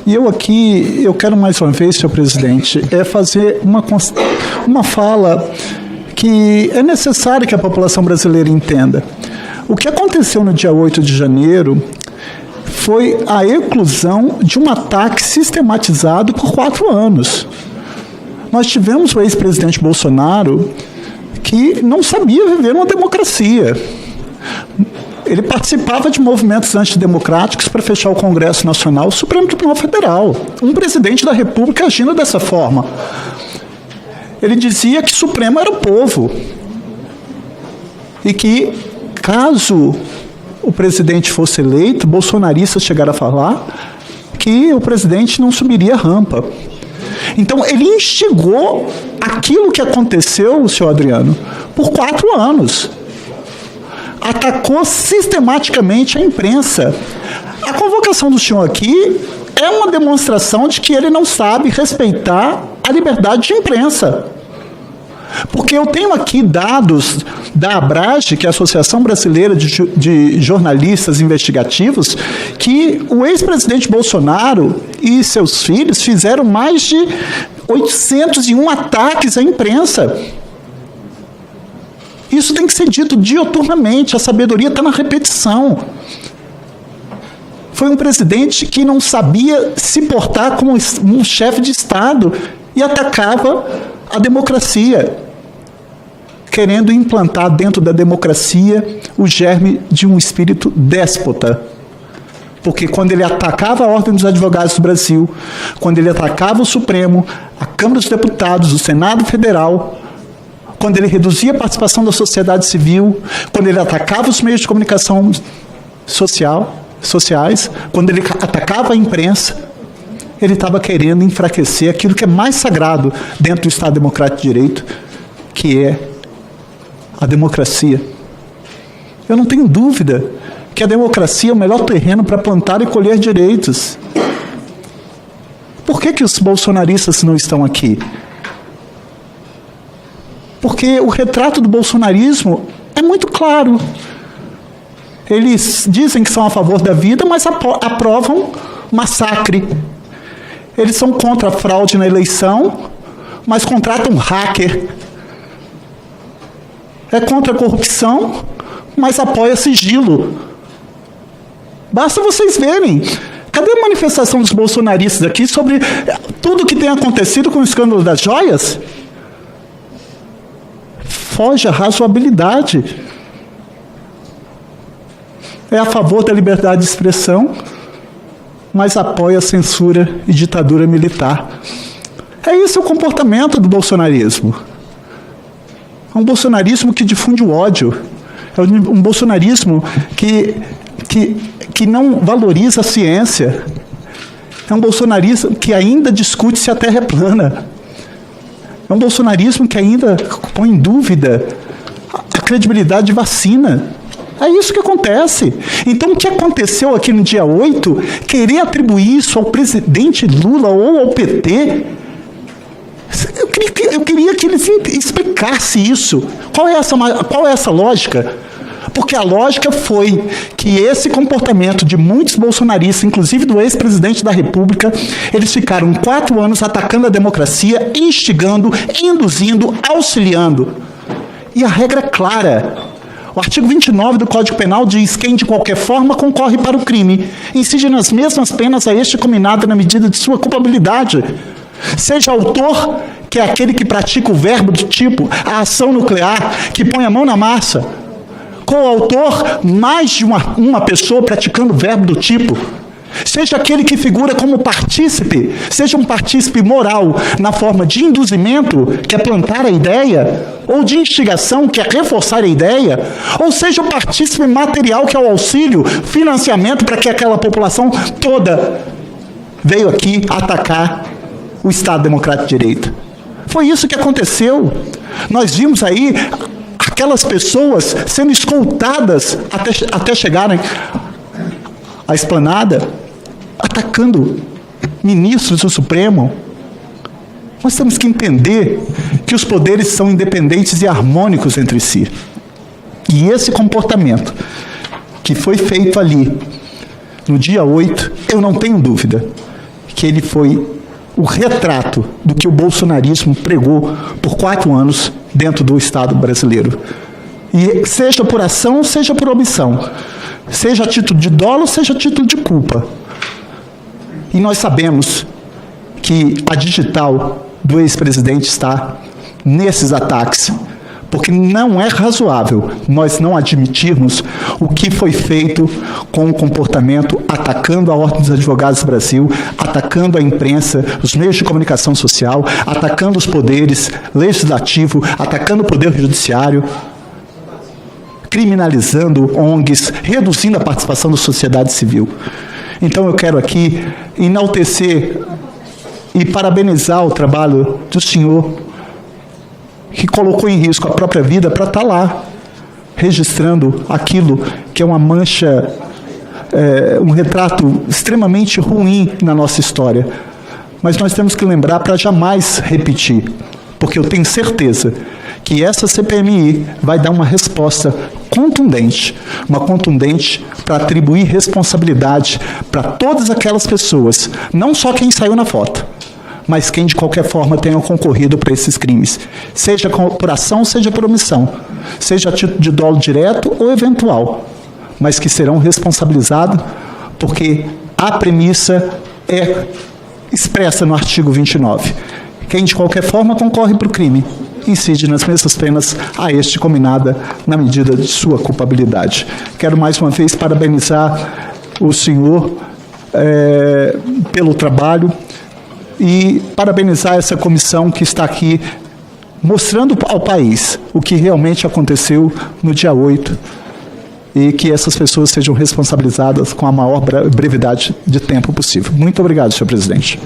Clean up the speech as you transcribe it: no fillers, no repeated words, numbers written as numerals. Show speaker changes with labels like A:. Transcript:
A: E eu quero mais uma vez, senhor presidente, fazer uma fala que é necessário que a população brasileira entenda. O que aconteceu no dia 8 de janeiro foi a eclosão de um ataque sistematizado por 4 anos. Nós tivemos o ex-presidente Bolsonaro que não sabia viver uma democracia. Ele participava de movimentos antidemocráticos para fechar o Congresso Nacional, o Supremo Tribunal Federal. Um presidente da República agindo dessa forma. Ele dizia que o Supremo era o povo. E que, caso o presidente fosse eleito, bolsonaristas chegaram a falar que o presidente não subiria a rampa. Então, ele instigou aquilo que aconteceu, senhor Adriano, por 4 anos. Atacou sistematicamente a imprensa. A convocação do senhor aqui é uma demonstração de que ele não sabe respeitar a liberdade de imprensa. Porque eu tenho aqui dados da ABRAGE, que é a Associação Brasileira de Jornalistas Investigativos, que o ex-presidente Bolsonaro e seus filhos fizeram mais de 801 ataques à imprensa. Isso tem que ser dito dioturnamente, a sabedoria está na repetição. Foi um presidente que não sabia se portar como um chefe de Estado e atacava a democracia, querendo implantar dentro da democracia o germe de um espírito déspota. Porque quando ele atacava a Ordem dos Advogados do Brasil, quando ele atacava o Supremo, a Câmara dos Deputados, o Senado Federal, quando ele reduzia a participação da sociedade civil, quando ele atacava os meios de comunicação sociais, quando ele atacava a imprensa, ele estava querendo enfraquecer aquilo que é mais sagrado dentro do Estado Democrático de Direito, que é a democracia. Eu não tenho dúvida que a democracia é o melhor terreno para plantar e colher direitos. Por que os bolsonaristas não estão aqui? Porque o retrato do bolsonarismo é muito claro. Eles dizem que são a favor da vida, mas aprovam massacre. Eles são contra a fraude na eleição, mas contratam hacker. É contra a corrupção, mas apoia sigilo. Basta vocês verem. Cadê a manifestação dos bolsonaristas aqui sobre tudo que tem acontecido com o escândalo das joias? Foge a razoabilidade. É a favor da liberdade de expressão, mas apoia a censura e ditadura militar. É esse o comportamento do bolsonarismo. É um bolsonarismo que difunde o ódio. É um bolsonarismo que não valoriza a ciência. É um bolsonarismo que ainda discute se a Terra é plana. É um bolsonarismo que ainda põe em dúvida a credibilidade de vacina. É isso que acontece. Então, o que aconteceu aqui no dia 8, querer atribuir isso ao presidente Lula ou ao PT, eu queria que ele explicasse isso. Qual é essa lógica? Porque a lógica foi que esse comportamento de muitos bolsonaristas, inclusive do ex-presidente da República, eles ficaram 4 anos atacando a democracia, instigando, induzindo, auxiliando. E a regra é clara. O artigo 29 do Código Penal diz: quem de qualquer forma concorre para o crime incide nas mesmas penas a este combinado na medida de sua culpabilidade. Seja autor, que é aquele que pratica o verbo do tipo a ação nuclear, que põe a mão na massa. Coautor, mais de uma pessoa praticando o verbo do tipo. Seja aquele que figura como partícipe, seja um partícipe moral na forma de induzimento, que é plantar a ideia, ou de instigação, que é reforçar a ideia, ou seja o partícipe material, que é o auxílio, financiamento para que aquela população toda veio aqui atacar o Estado Democrático de Direito. Foi isso que aconteceu. Nós vimos aí aquelas pessoas sendo escoltadas até chegarem à esplanada, atacando ministros do Supremo. Nós temos que entender que os poderes são independentes e harmônicos entre si. E esse comportamento que foi feito ali, no dia 8, eu não tenho dúvida que ele foi o retrato do que o bolsonarismo pregou por 4 anos dentro do Estado brasileiro. E seja por ação, seja por omissão, seja a título de dolo, seja a título de culpa. E nós sabemos que a digital do ex-presidente está nesses ataques, porque não é razoável nós não admitirmos o que foi feito com o comportamento atacando a Ordem dos Advogados do Brasil, atacando a imprensa, os meios de comunicação social, atacando os poderes legislativo, atacando o poder judiciário, criminalizando ONGs, reduzindo a participação da sociedade civil. Então eu quero aqui enaltecer e parabenizar o trabalho do senhor, que colocou em risco a própria vida para estar lá, registrando aquilo que é uma mancha, um retrato extremamente ruim na nossa história. Mas nós temos que lembrar para jamais repetir, porque eu tenho certeza que essa CPMI vai dar uma resposta contundente, para atribuir responsabilidade para todas aquelas pessoas, não só quem saiu na foto, mas quem de qualquer forma tenha concorrido para esses crimes, seja por ação, seja por omissão, seja a título de dolo direto ou eventual, mas que serão responsabilizados, porque a premissa é expressa no artigo 29. Quem de qualquer forma concorre para o crime incide nas mesmas penas a este combinada na medida de sua culpabilidade. Quero mais uma vez parabenizar o senhor pelo trabalho e parabenizar essa comissão que está aqui mostrando ao país o que realmente aconteceu no dia 8 e que essas pessoas sejam responsabilizadas com a maior brevidade de tempo possível. Muito obrigado, senhor presidente.